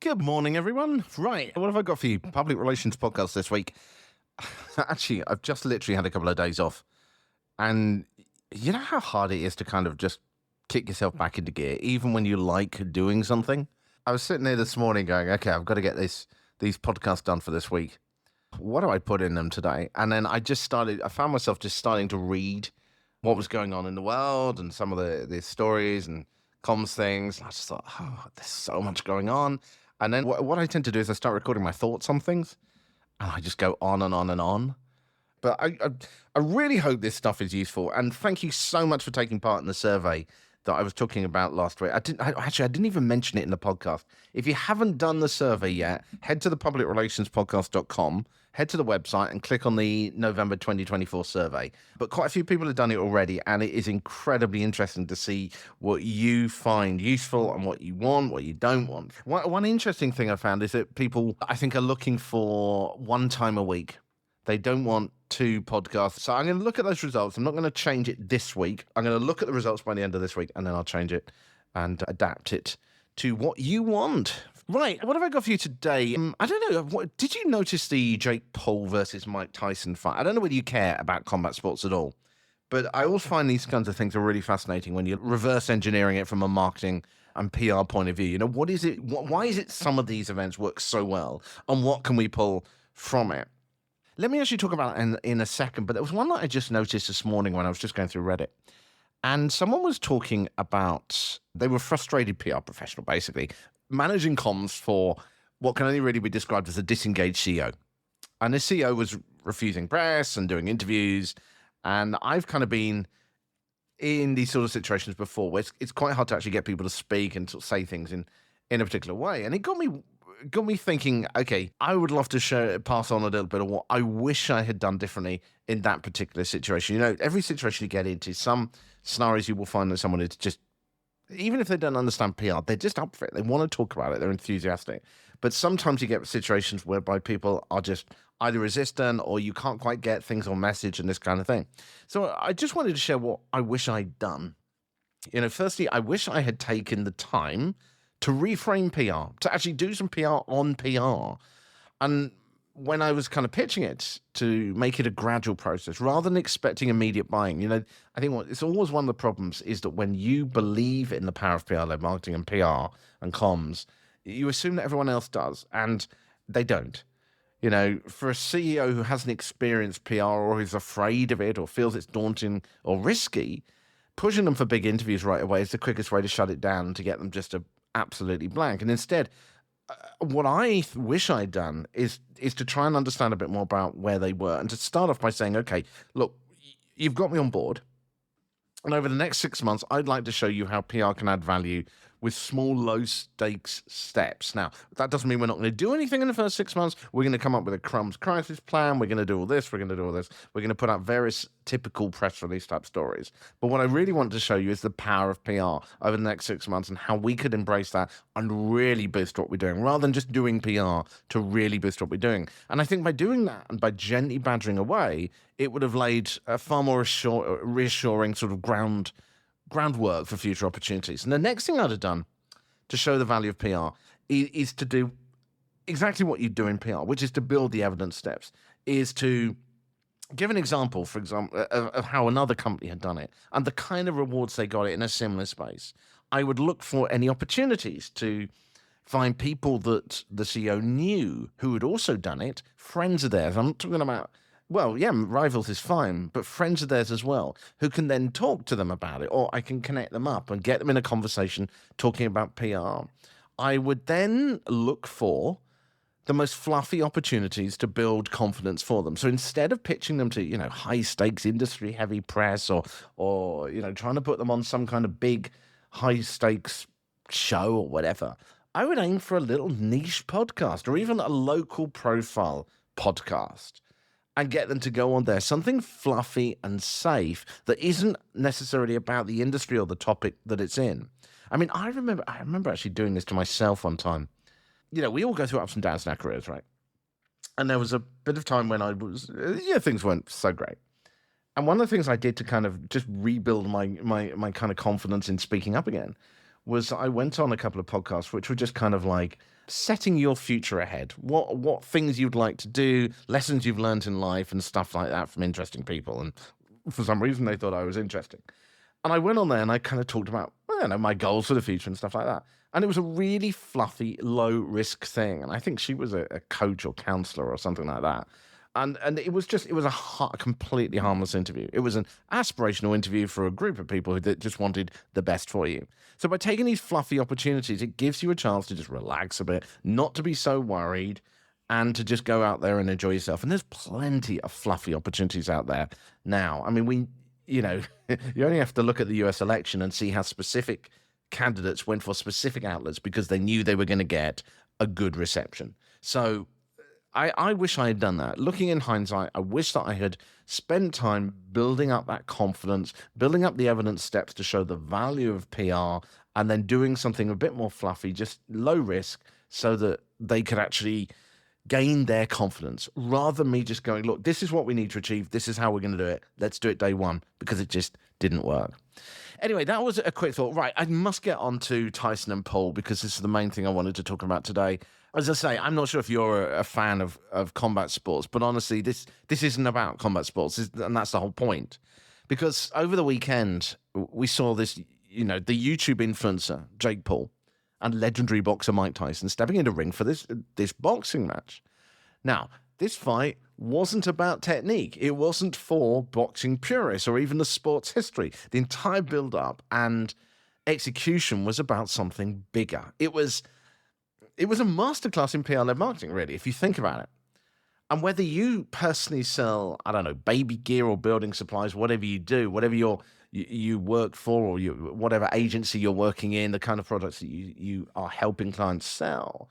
Good morning, everyone. Right, what have I got for you? Public relations podcast this week. Actually, I've just literally had a couple of days off. And you know how hard it is to kind of just kick yourself back into gear, even when you like doing something? I was sitting there this morning going, okay, I've got to get these podcasts done for this week. What do I put in them today? And then I found myself just starting to read what was going on in the world and some of the stories and comms things. And I just thought, oh, there's so much going on. And then what I tend to do is I start recording my thoughts on things, and I just go on and on and on. But I really hope this stuff is useful. And thank you so much for taking part in the survey that I was talking about last week. I didn't even mention it in the podcast. If you haven't done the survey yet, head to the publicrelationspodcast.com, head to the website and click on the November 2024 survey. But quite a few people have done it already, and it is incredibly interesting to see what you find useful and what you want, what you don't want. One interesting thing I found is that people, I think, are looking for one time a week. They don't want 2 podcasts. So I'm going to look at those results. I'm not going to change it this week. I'm going to look at the results by the end of this week, and then I'll change it and adapt it to what you want. Right, what have I got for you today? I don't know. Did you notice the Jake Paul versus Mike Tyson fight? I don't know whether you care about combat sports at all, but I always find these kinds of things are really fascinating when you're reverse engineering it from a marketing and PR point of view. You know, what is it? Why is it some of these events work so well, and what can we pull from it? Let me actually talk about it in a second, but there was one that I just noticed this morning when I was just going through Reddit. And someone was talking about, they were frustrated PR professional, basically, managing comms for what can only really be described as a disengaged CEO. And the CEO was refusing press and doing interviews. And I've kind of been in these sort of situations before where it's quite hard to actually get people to speak and sort of say things in a particular way. And it got me thinking, okay, I would love to pass on a little bit of what I wish I had done differently in that particular situation. You know, every situation you get into, some scenarios you will find that someone is just, even if they don't understand PR, they're just up for it. They want to talk about it. They're enthusiastic. But sometimes you get situations whereby people are just either resistant or you can't quite get things on message and this kind of thing. So I just wanted to share what I wish I'd done. You know, firstly, I wish I had taken the time to reframe PR, to actually do some PR on PR. And when I was kind of pitching it, to make it a gradual process rather than expecting immediate buying. You know, I think it's always one of the problems is that when you believe in the power of PR-led marketing and PR and comms, you assume that everyone else does, and they don't. You know, for a CEO who hasn't experienced PR or is afraid of it or feels it's daunting or risky, pushing them for big interviews right away is the quickest way to shut it down and to get them just absolutely blank. And instead, what I wish I'd done is to try and understand a bit more about where they were, and to start off by saying, okay, look, you've got me on board, and over the next 6 months, I'd like to show you how PR can add value with small, low-stakes steps. Now, that doesn't mean we're not going to do anything in the first 6 months. We're going to come up with a crumbs crisis plan. We're going to do all this. We're going to do all this. We're going to put out various typical press release type stories. But what I really want to show you is the power of PR over the next 6 months and how we could embrace that and really boost what we're doing, rather than just doing PR to really boost what we're doing. And I think by doing that and by gently badgering away, it would have laid a far more reassuring sort of groundwork for future opportunities. And the next thing I'd have done to show the value of PR is to do exactly what you do in PR, which is to build the evidence steps, is to give an example, for example, of how another company had done it and the kind of rewards they got it in a similar space. I would look for any opportunities to find people that the CEO knew who had also done it, friends of theirs. I'm not talking about, well, yeah, rivals is fine, but friends of theirs as well, who can then talk to them about it, or I can connect them up and get them in a conversation talking about PR. I would then look for the most fluffy opportunities to build confidence for them. So instead of pitching them to, you know, high stakes industry heavy press or you know, trying to put them on some kind of big high stakes show or whatever, I would aim for a little niche podcast or even a local profile podcast and get them to go on there, something fluffy and safe that isn't necessarily about the industry or the topic that it's in. I mean, I remember actually doing this to myself one time. You know, we all go through ups and downs in our careers, right? And there was a bit of time when things weren't so great. And one of the things I did to kind of just rebuild my kind of confidence in speaking up again was I went on a couple of podcasts which were just kind of like setting your future ahead. What things you'd like to do, lessons you've learned in life, and stuff like that from interesting people. And for some reason, they thought I was interesting. And I went on there and I kind of talked about, well, my goals for the future and stuff like that. And it was a really fluffy, low-risk thing. And I think she was a coach or counselor or something like that. And it was a completely harmless interview. It was an aspirational interview for a group of people that just wanted the best for you. So by taking these fluffy opportunities, it gives you a chance to just relax a bit, not to be so worried, and to just go out there and enjoy yourself. And there's plenty of fluffy opportunities out there now. I mean, you only have to look at the US election and see how specific candidates went for specific outlets because they knew they were going to get a good reception. So I wish I had done that. Looking in hindsight, I wish that I had spent time building up that confidence, building up the evidence steps to show the value of PR, and then doing something a bit more fluffy, just low risk, so that they could actually gain their confidence, rather than me just going, look, this is what we need to achieve. This is how we're going to do it. Let's do it day one, because it just didn't work. Anyway, that was a quick thought. Right, I must get on to Tyson and Paul, because this is the main thing I wanted to talk about today. As I say, I'm not sure if you're a fan of combat sports, but honestly, this isn't about combat sports, and that's the whole point. Because over the weekend, we saw this, the YouTube influencer, Jake Paul, and legendary boxer Mike Tyson stepping into the ring for this boxing match. Now, this fight wasn't about technique. It wasn't for boxing purists or even the sport's history. The entire build-up and execution was about something bigger. It was a masterclass in PR-led marketing, really, if you think about it. And whether you personally sell, I don't know, baby gear or building supplies, whatever you do, whatever you work for, or whatever agency you're working in, the kind of products that you are helping clients sell,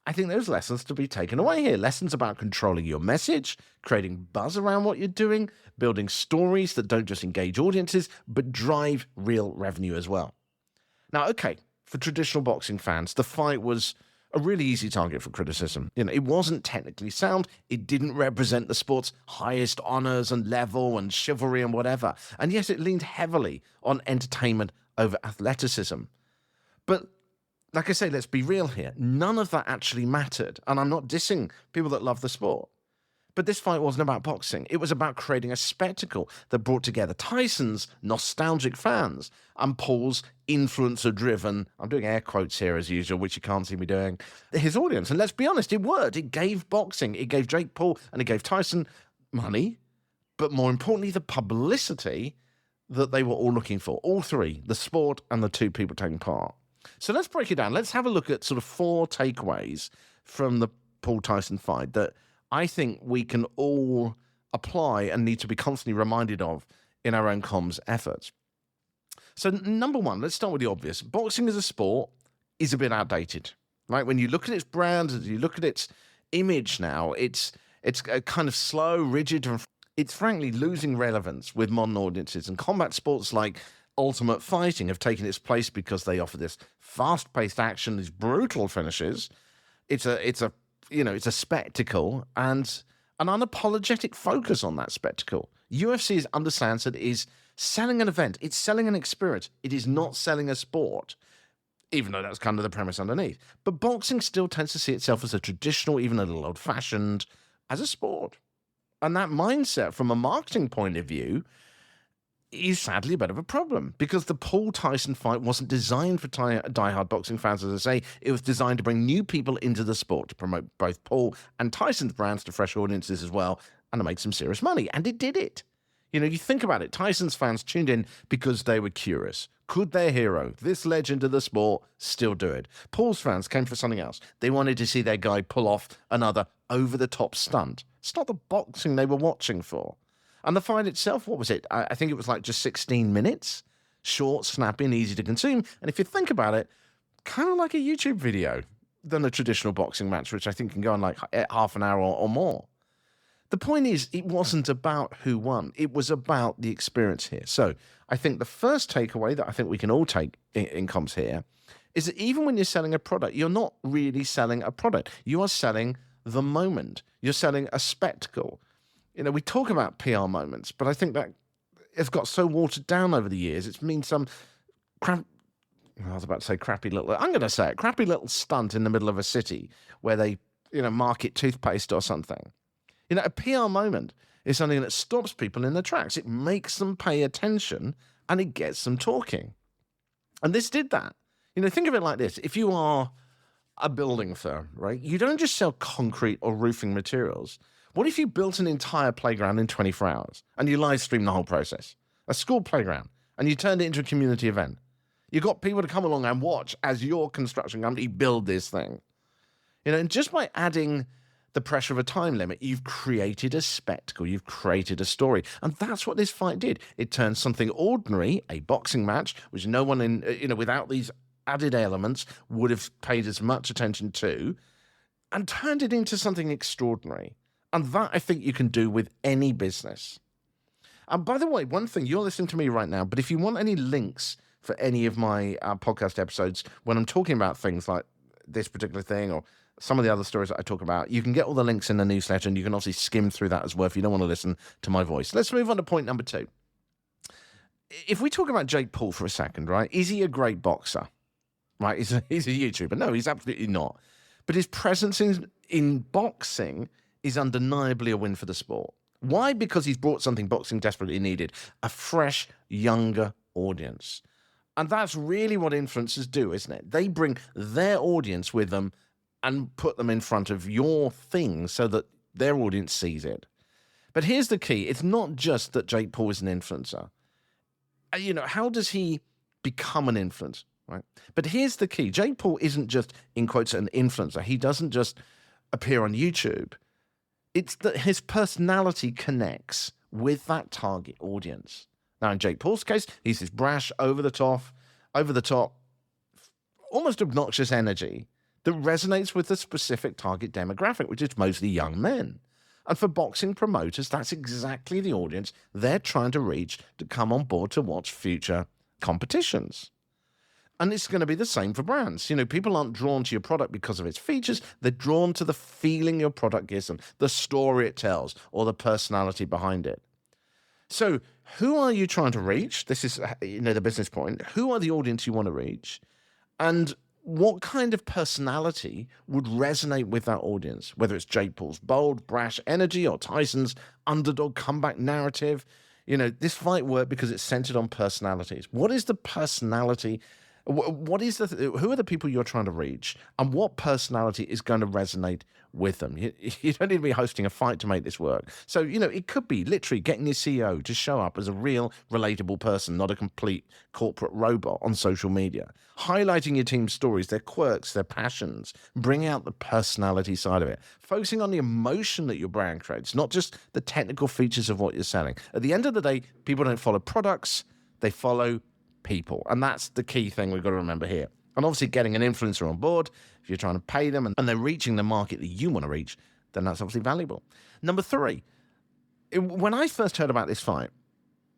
I think there's lessons to be taken away here. Lessons about controlling your message, creating buzz around what you're doing, building stories that don't just engage audiences, but drive real revenue as well. Now, okay, for traditional boxing fans, the fight was a really easy target for criticism. It wasn't technically sound. It didn't represent the sport's highest honors and level and chivalry and whatever. And yes, it leaned heavily on entertainment over athleticism. But like I say, let's be real here. None of that actually mattered. And I'm not dissing people that love the sport. But this fight wasn't about boxing. It was about creating a spectacle that brought together Tyson's nostalgic fans and Paul's influencer-driven, I'm doing air quotes here as usual, which you can't see me doing, his audience. And let's be honest, it worked. It gave boxing, it gave Jake Paul, and it gave Tyson money, but more importantly, the publicity that they were all looking for. All three, the sport and the two people taking part. So let's break it down. Let's have a look at sort of 4 takeaways from the Paul Tyson fight that I think we can all apply and need to be constantly reminded of in our own comms efforts. So number 1, let's start with the obvious. Boxing as a sport is a bit outdated, right? When you look at its brand, as you look at its image now, it's a kind of slow, rigid, and it's frankly losing relevance with modern audiences. And combat sports like Ultimate Fighting have taken its place because they offer this fast-paced action, these brutal finishes. It's a spectacle and an unapologetic focus on that spectacle. UFC understands that it is selling an event. It's selling an experience. It is not selling a sport, even though that's kind of the premise underneath. But boxing still tends to see itself as a traditional, even a little old-fashioned, as a sport. And that mindset, from a marketing point of view, is sadly a bit of a problem, because the Paul Tyson fight wasn't designed for diehard boxing fans, as I say. It was designed to bring new people into the sport, to promote both Paul and Tyson's brands to fresh audiences as well, and to make some serious money. And it did it. You think about it. Tyson's fans tuned in because they were curious. Could their hero, this legend of the sport, still do it? Paul's fans came for something else. They wanted to see their guy pull off another over-the-top stunt. It's not the boxing they were watching for. And the fight itself, what was it? I think it was like just 16 minutes. Short, snappy, and easy to consume. And if you think about it, kind of like a YouTube video than a traditional boxing match, which I think can go on like half an hour or more. The point is, it wasn't about who won. It was about the experience here. So I think the first takeaway that I think we can all take in comms here is that even when you're selling a product, you're not really selling a product. You are selling the moment. You're selling a spectacle. We talk about PR moments, but I think that it's got so watered down over the years. It's mean some I was about to say crappy little, I'm going to say it, crappy little stunt in the middle of a city where they, market toothpaste or something. A PR moment is something that stops people in their tracks. It makes them pay attention and it gets them talking. And this did that. Think of it like this. If you are a building firm, right, you don't just sell concrete or roofing materials. What if you built an entire playground in 24 hours and you live stream the whole process? A school playground, and you turned it into a community event. You got people to come along and watch as your construction company build this thing. And just by adding the pressure of a time limit, you've created a spectacle, you've created a story. And that's what this fight did. It turned something ordinary, a boxing match, which no one without these added elements would have paid as much attention to, and turned it into something extraordinary. And that, I think, you can do with any business. And by the way, one thing, you're listening to me right now, but if you want any links for any of my podcast episodes, when I'm talking about things like this particular thing or some of the other stories that I talk about, you can get all the links in the newsletter, and you can obviously skim through that as well if you don't want to listen to my voice. Let's move on to point number 2. If we talk about Jake Paul for a second, right, is he a great boxer? Right, he's a YouTuber. No, he's absolutely not. But his presence in boxing is undeniably a win for the sport. Why? Because he's brought something boxing desperately needed, a fresh, younger audience. And that's really what influencers do, isn't it? They bring their audience with them and put them in front of your thing so that their audience sees it. But here's the key. It's not just that Jake Paul is an influencer. How does he become an influencer? Right? But here's the key. Jake Paul isn't just, in quotes, an influencer. He doesn't just appear on YouTube. It's that his personality connects with that target audience. Now, in Jake Paul's case, he's this brash, over the top, almost obnoxious energy that resonates with the specific target demographic, which is mostly young men. And for boxing promoters, that's exactly the audience they're trying to reach to come on board to watch future competitions. And it's going to be the same for brands. People aren't drawn to your product because of its features. They're drawn to the feeling your product gives them, the story it tells, or the personality behind it. So who are you trying to reach? This is, the business point. Who are the audience you want to reach? And what kind of personality would resonate with that audience? Whether it's Jake Paul's bold, brash energy or Tyson's underdog comeback narrative. This fight worked because it's centered on personalities. What is the personality? Who are the people you're trying to reach, and what personality is going to resonate with them? You don't need to be hosting a fight to make this work. So, it could be literally getting your CEO to show up as a real, relatable person, not a complete corporate robot on social media. Highlighting your team's stories, their quirks, their passions, bringing out the personality side of it. Focusing on the emotion that your brand creates, not just the technical features of what you're selling. At the end of the day, people don't follow products, they follow people. And that's the key thing we've got to remember here. And obviously getting an influencer on board, if you're trying to pay them and they're reaching the market that you want to reach, then that's obviously valuable. Number 3, when I first heard about this fight,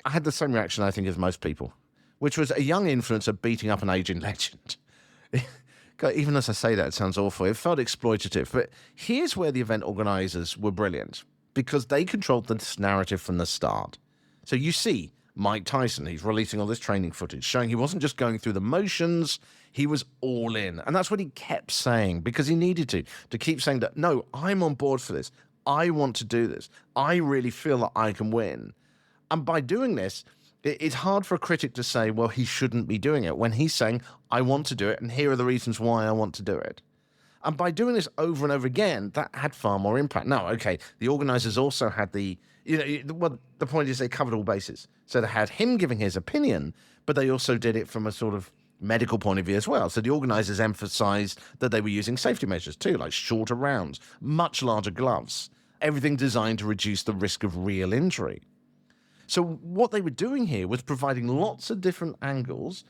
I had the same reaction, I think, as most people, which was a young influencer beating up an aging legend. God, even as I say that, it sounds awful. It felt exploitative. But here's where the event organizers were brilliant, because they controlled this narrative from the start. So you see Mike Tyson, he's releasing all this training footage showing he wasn't just going through the motions, he was all in. And that's what he kept saying, because he needed to keep saying that, no, I'm on board for this. I want to do this. I really feel that I can win. And by doing this, it's hard for a critic to say, well, he shouldn't be doing it, when he's saying, I want to do it, and here are the reasons why I want to do it. And by doing this over and over again, that had far more impact. Now, okay, the organizers also had the point is they covered all bases. So they had him giving his opinion, but they also did it from a sort of medical point of view as well. So the organizers emphasized that they were using safety measures too, like shorter rounds, much larger gloves, everything designed to reduce the risk of real injury. So what they were doing here was providing lots of different angles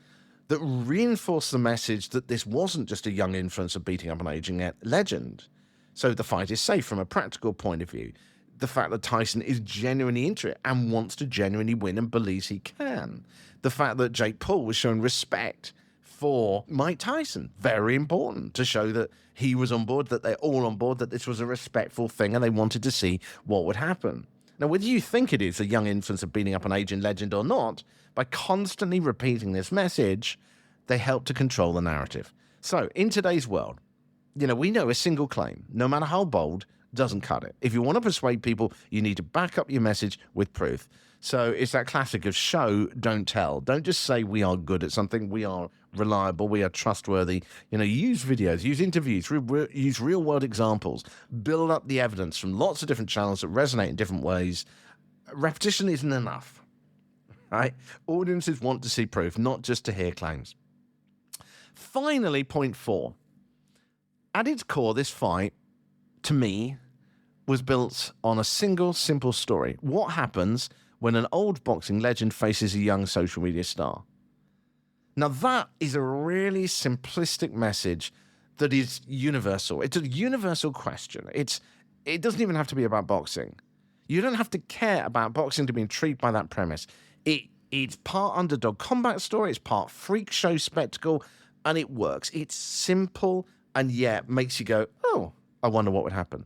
that reinforced the message that this wasn't just a young influencer beating up an aging legend. So the fight is safe from a practical point of view. The fact that Tyson is genuinely into it and wants to genuinely win and believes he can. The fact that Jake Paul was showing respect for Mike Tyson, very important, to show that he was on board, that they're all on board, that this was a respectful thing and they wanted to see what would happen. Now, whether you think it is a young influencer beating up an aging legend or not, by constantly repeating this message, they help to control the narrative. So in today's world, we know a single claim, no matter how bold, doesn't cut it. If you want to persuade people, you need to back up your message with proof. So it's that classic of show, don't tell. Don't just say we are good at something. We are reliable. We are trustworthy. Use videos, use interviews, use real-world examples. Build up the evidence from lots of different channels that resonate in different ways. Repetition isn't enough, right? Audiences want to see proof, not just to hear claims. Finally, point 4. At its core, this fight, to me, was built on a single, simple story. What happens when an old boxing legend faces a young social media star? Now, that is a really simplistic message that is universal. It's a universal question. It doesn't even have to be about boxing. You don't have to care about boxing to be intrigued by that premise. It's part underdog combat story, it's part freak show spectacle, and it works. It's simple and yet makes you go, oh, I wonder what would happen.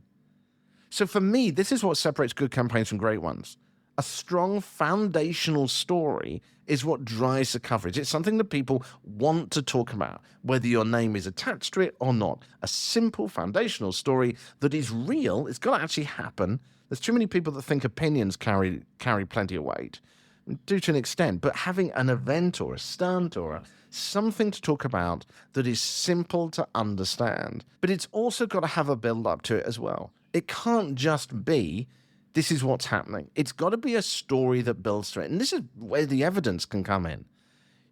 So for me, this is what separates good campaigns from great ones. A strong foundational story is what drives the coverage. It's something that people want to talk about, whether your name is attached to it or not. A simple foundational story that is real. It's got to actually happen. There's too many people that think opinions carry plenty of weight, do to an extent, but having an event or a stunt or something to talk about that is simple to understand, but it's also got to have a build up to it as well. It can't just be, this is what's happening. It's got to be a story that builds to it. And this is where the evidence can come in.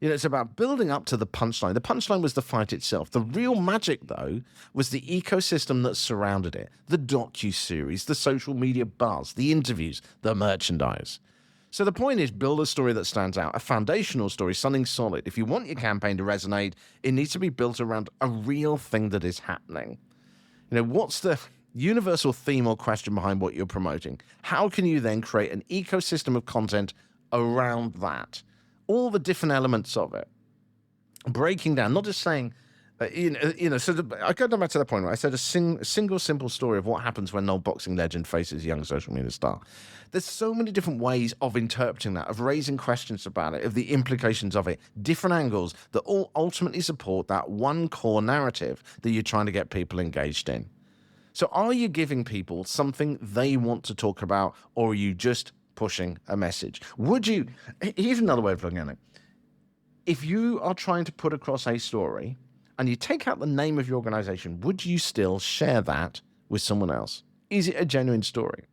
It's about building up to the punchline. The punchline was the fight itself. The real magic, though, was the ecosystem that surrounded it. The docuseries, the social media buzz, the interviews, the merchandise. So the point is, build a story that stands out, a foundational story, something solid. If you want your campaign to resonate, it needs to be built around a real thing that is happening. What's the universal theme or question behind what you're promoting? How can you then create an ecosystem of content around that? All the different elements of it. Breaking down, not just saying, so I go back to the point where I said a single simple story of what happens when an old boxing legend faces a young social media star. There's so many different ways of interpreting that, of raising questions about it, of the implications of it, different angles that all ultimately support that one core narrative that you're trying to get people engaged in. So are you giving people something they want to talk about, or are you just pushing a message? Here's another way of looking at it. If you are trying to put across a story and you take out the name of your organization, would you still share that with someone else? Is it a genuine story?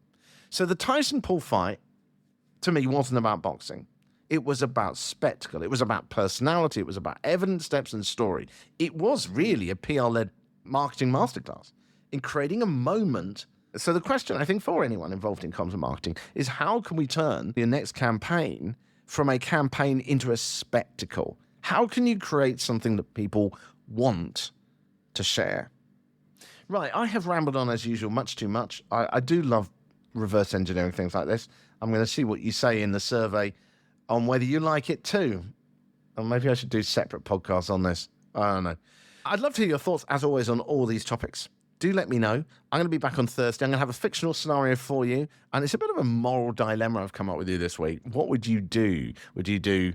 So the Tyson Paul fight, to me, wasn't about boxing. It was about spectacle. It was about personality. It was about evidence, depth, and story. It was really a PR-led marketing masterclass in creating a moment. So the question, I think, for anyone involved in comms and marketing is, how can we turn your next campaign from a campaign into a spectacle? How can you create something that people want to share? Right, I have rambled on as usual, much too much. I do love reverse engineering things like this. I'm going to see what you say in the survey on whether you like it too. Or maybe I should do separate podcasts on this. I don't know. I'd love to hear your thoughts, as always, on all these topics. Do let me know. I'm going to be back on Thursday. I'm going to have a fictional scenario for you. And it's a bit of a moral dilemma I've come up with you this week. What would you do? Would you do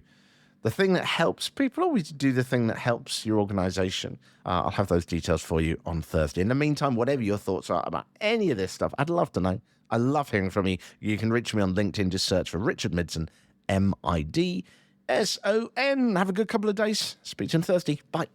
the thing that helps people, or would you do the thing that helps your organization? I'll have those details for you on Thursday. In the meantime, whatever your thoughts are about any of this stuff, I'd love to know. I love hearing from you. You can reach me on LinkedIn. Just search for Richard Midson, Midson. Have a good couple of days. Speak to you on Thursday. Bye.